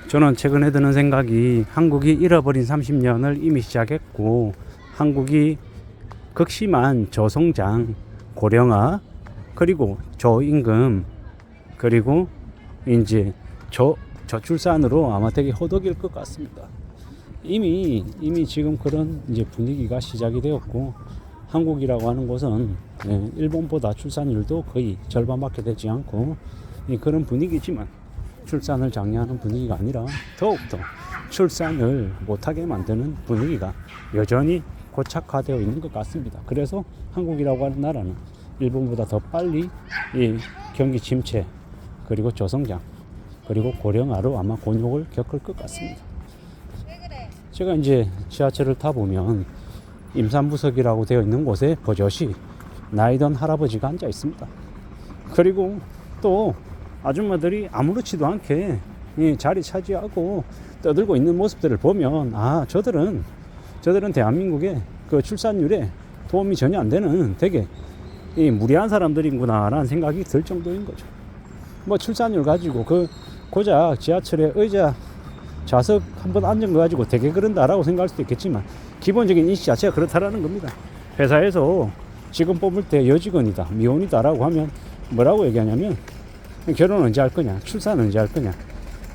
저는 최근에 드는 생각이 한국이 잃어버린 30년을 이미 시작했고, 한국이 극심한 저성장, 고령화, 그리고 저임금, 그리고 이제 저출산으로 아마 되게 허덕일 것 같습니다. 이미 지금 그런 이제 분위기가 시작이 되었고, 한국이라고 하는 곳은 일본보다 출산율도 거의 절반밖에 되지 않고 그런 분위기지만, 출산을 장려하는 분위기가 아니라 더욱더 출산을 못하게 만드는 분위기가 여전히 고착화되어 있는 것 같습니다. 그래서 한국이라고 하는 나라는 일본보다 더 빨리 이 경기 침체, 그리고 저성장, 그리고 고령화로 아마 곤욕을 겪을 것 같습니다. 제가 이제 지하철을 타보면 임산부석이라고 되어 있는 곳에 버젓이 나이든 할아버지가 앉아 있습니다. 그리고 또 아줌마들이 아무렇지도 않게 자리 차지하고 떠들고 있는 모습들을 보면, 아, 저들은 대한민국의 그 출산율에 도움이 전혀 안 되는 되게 무리한 사람들이구나 라는 생각이 들 정도인 거죠. 뭐 출산율 가지고 고작 지하철에 의자 좌석 한번 앉은 거 가지고 되게 그런다라고 생각할 수도 있겠지만, 기본적인 인식 자체가 그렇다라는 겁니다. 회사에서 직원 뽑을 때 여직원이다, 미혼이다 라고 하면 뭐라고 얘기하냐면, 결혼 언제 할 거냐, 출산 언제 할 거냐.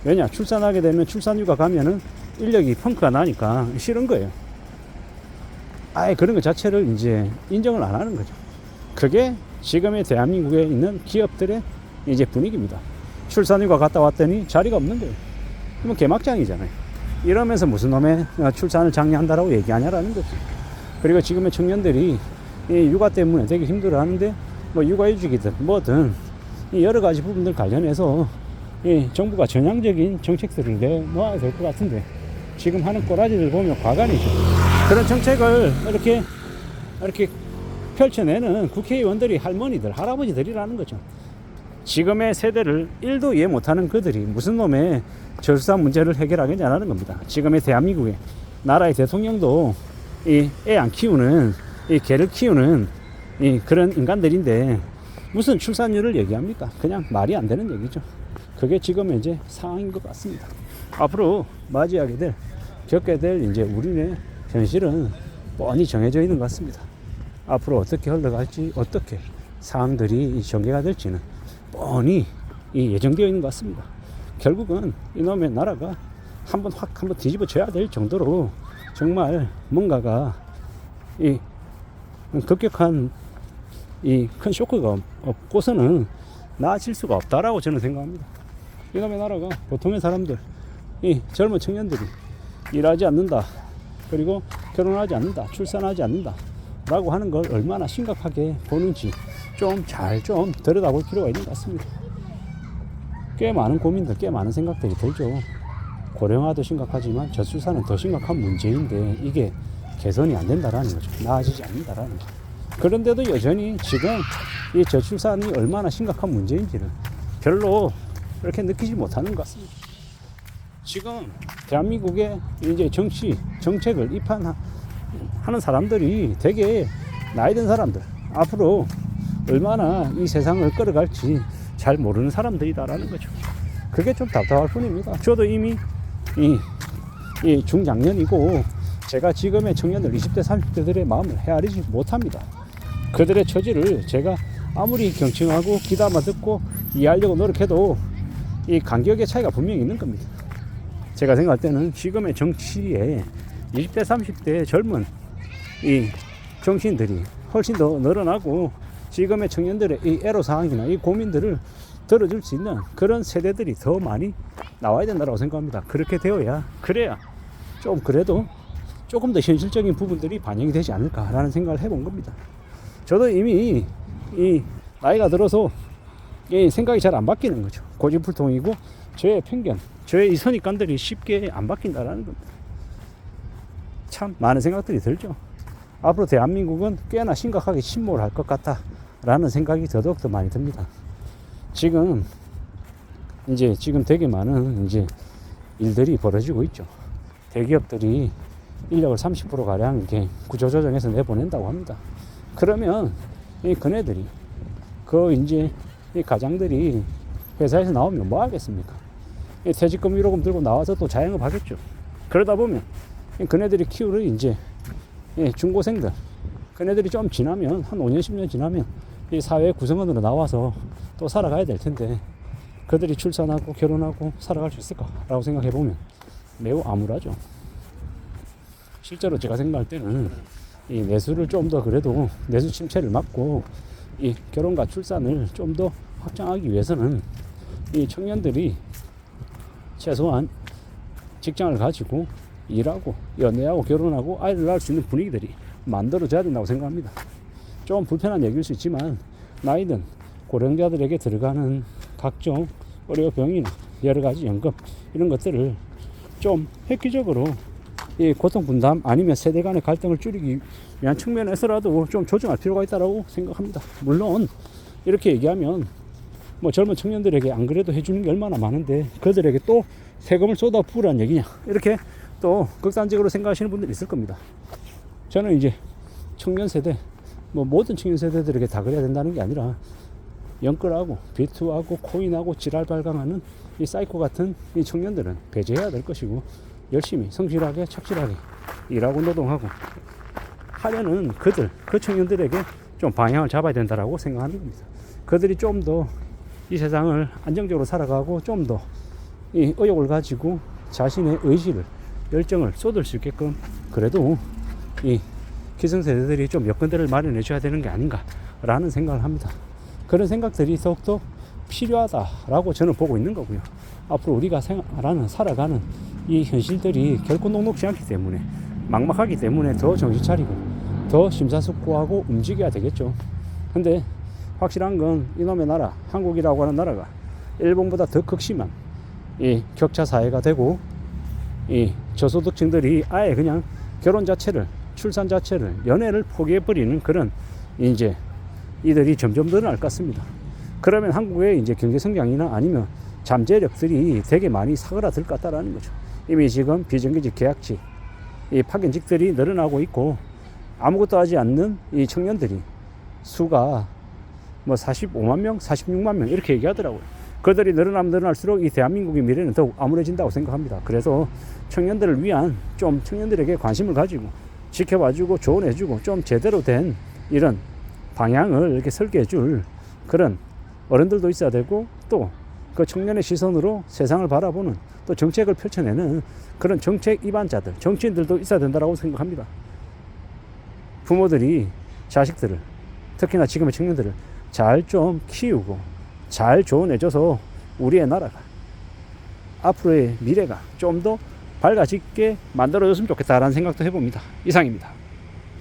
왜냐, 출산하게 되면 출산휴가 가면은 인력이 펑크가 나니까 싫은 거예요. 아예 그런 것 자체를 이제 인정을 안 하는 거죠. 그게 지금의 대한민국에 있는 기업들의 이제 분위기입니다. 출산휴가 갔다 왔더니 자리가 없는 거예요. 그러면 개막장이잖아요. 이러면서 무슨 놈의 출산을 장려한다라고 얘기하냐라는 거죠. 그리고 지금의 청년들이 이 육아 때문에 되게 힘들어하는데, 뭐 육아휴직이든 뭐든 여러 가지 부분들 관련해서 정부가 전향적인 정책들을 내놓아야 될 것 같은데, 지금 하는 꼬라지를 보면 과간이죠. 그런 정책을 이렇게 펼쳐내는 국회의원들이 할머니들, 할아버지들이라는 거죠. 지금의 세대를 1도 이해 못하는 그들이 무슨 놈의 저출산 문제를 해결하겠냐는 겁니다. 지금의 대한민국의 나라의 대통령도 애 안 키우는, 개를 키우는 그런 인간들인데 무슨 출산율을 얘기합니까? 그냥 말이 안 되는 얘기죠. 그게 지금 이제 상황인 것 같습니다. 앞으로 겪게 될 이제 우리의 현실은 뻔히 정해져 있는 것 같습니다. 앞으로 어떻게 흘러갈지, 어떻게 상황들이 전개가 될지는 뻔히 예정되어 있는 것 같습니다. 결국은 이놈의 나라가 한번 뒤집어져야 될 정도로 정말 뭔가가 급격한 큰 쇼크가 없고서는 나아질 수가 없다라고 저는 생각합니다. 이놈의 나라가 보통의 사람들, 젊은 청년들이 일하지 않는다, 그리고 결혼하지 않는다, 출산하지 않는다 라고 하는 걸 얼마나 심각하게 보는지 좀 들여다볼 필요가 있는 것 같습니다. 꽤 많은 고민들, 꽤 많은 생각들이 들죠. 고령화도 심각하지만 저출산은 더 심각한 문제인데 이게 개선이 안 된다라는 거죠. 나아지지 않는다라는 거. 그런데도 여전히 지금 이 저출산이 얼마나 심각한 문제인지를 별로 그렇게 느끼지 못하는 것 같습니다. 지금 대한민국의 이제 정책을 입안하는 사람들이 되게 나이 든 사람들, 앞으로 얼마나 이 세상을 끌어갈지 잘 모르는 사람들이다라는 거죠. 그게 좀 답답할 뿐입니다. 저도 이미 이 중장년이고, 제가 지금의 청년들 20대 30대들의 마음을 헤아리지 못합니다. 그들의 처지를 제가 아무리 경청하고 귀담아 듣고 이해하려고 노력해도 이 간격의 차이가 분명히 있는 겁니다. 제가 생각할 때는 지금의 정치에 20대 30대 젊은 이 정치인들이 훨씬 더 늘어나고, 지금의 청년들의 이 애로사항이나 이 고민들을 들어줄 수 있는 그런 세대들이 더 많이 나와야 된다고 생각합니다. 그렇게 그래야 그래도 조금 더 현실적인 부분들이 반영이 되지 않을까라는 생각을 해본 겁니다. 저도 이미 이 나이가 들어서 이 생각이 잘 안 바뀌는 거죠. 고집불통이고 저의 편견, 저의 이 선입관들이 쉽게 안 바뀐다라는 겁니다. 참 많은 생각들이 들죠. 앞으로 대한민국은 꽤나 심각하게 침몰할 것 같다라는 생각이 더더욱 많이 듭니다. 지금 되게 많은 일들이 벌어지고 있죠. 대기업들이 인력을 30%가량 이렇게 구조조정해서 내보낸다고 합니다. 그러면 이 가장들이 회사에서 나오면 뭐 하겠습니까? 퇴직금 위로금 들고 나와서 또 자영업 하겠죠. 그러다 보면 그네들이 키우는 이제 중고생들, 그네들이 좀 지나면 한 5년 10년 지나면 이 사회 구성원으로 나와서 또 살아가야 될 텐데 그들이 출산하고 결혼하고 살아갈 수 있을까라고 생각해 보면 매우 암울하죠. 실제로 제가 생각할 때는 이 내수를 좀 더 그래도 내수 침체를 막고 이 결혼과 출산을 좀 더 확장하기 위해서는 이 청년들이 최소한 직장을 가지고 일하고 연애하고 결혼하고 아이를 낳을 수 있는 분위기들이 만들어져야 된다고 생각합니다. 좀 불편한 얘기일 수 있지만 나이든 고령자들에게 들어가는 각종 의료병이나 여러가지 연금 이런 것들을 좀 획기적으로 이 고통 분담 아니면 세대 간의 갈등을 줄이기 위한 측면에서라도 좀 조정할 필요가 있다고 생각합니다. 물론 이렇게 얘기하면 뭐 젊은 청년들에게 안 그래도 해주는 게 얼마나 많은데 그들에게 또 세금을 쏟아 부으라는 얘기냐 이렇게 또 극단적으로 생각하시는 분들이 있을 겁니다. 저는 이제 청년 세대 뭐 모든 청년 세대들에게 다 그래야 된다는 게 아니라 연끌하고 비투하고 코인하고 지랄 발광하는 이 사이코 같은 이 청년들은 배제해야 될 것이고 열심히 성실하게 착실하게 일하고 노동하고 하려는 그 청년들에게 좀 방향을 잡아야 된다라고 생각하는 겁니다. 그들이 좀 더 이 세상을 안정적으로 살아가고 좀 더 이 의욕을 가지고 자신의 의지를 열정을 쏟을 수 있게끔 그래도 이 기성세대들이 좀 여건들을 마련해 줘야 되는 게 아닌가라는 생각을 합니다. 그런 생각들이 더욱더 필요하다라고 저는 보고 있는 거고요. 앞으로 우리가 살아가는 이 현실들이 결코 녹록지 않기 때문에 막막하기 때문에 더 정신 차리고 더 심사숙고하고 움직여야 되겠죠. 근데 확실한 건 이놈의 나라 한국이라고 하는 나라가 일본보다 더 극심한 이 격차 사회가 되고 이 저소득층들이 아예 그냥 결혼 자체를 출산 자체를 연애를 포기해버리는 그런 이제 이들이 점점 늘어날 것 같습니다. 그러면 한국의 이제 경제 성장이나 아니면 잠재력들이 되게 많이 사그라들 것 같다라는 거죠. 이미 지금 비정규직 계약직 이 파견직들이 늘어나고 있고 아무것도 하지 않는 이 청년들이 수가 뭐 45만 명, 46만 명 이렇게 얘기하더라고요. 그들이 늘어나면 늘어날수록 이 대한민국의 미래는 더욱 암울해진다고 생각합니다. 그래서 청년들을 위한 좀 청년들에게 관심을 가지고 지켜봐주고 조언해주고 좀 제대로 된 이런 방향을 이렇게 설계해줄 그런 어른들도 있어야 되고 또 그 청년의 시선으로 세상을 바라보는 또 정책을 펼쳐내는 그런 정책 입안자들, 정치인들도 있어야 된다고 생각합니다. 부모들이 자식들을 특히나 지금의 청년들을 잘 좀 키우고 잘 조언해줘서 우리의 나라가 앞으로의 미래가 좀 더 밝아지게 만들어줬으면 좋겠다라는 생각도 해봅니다. 이상입니다.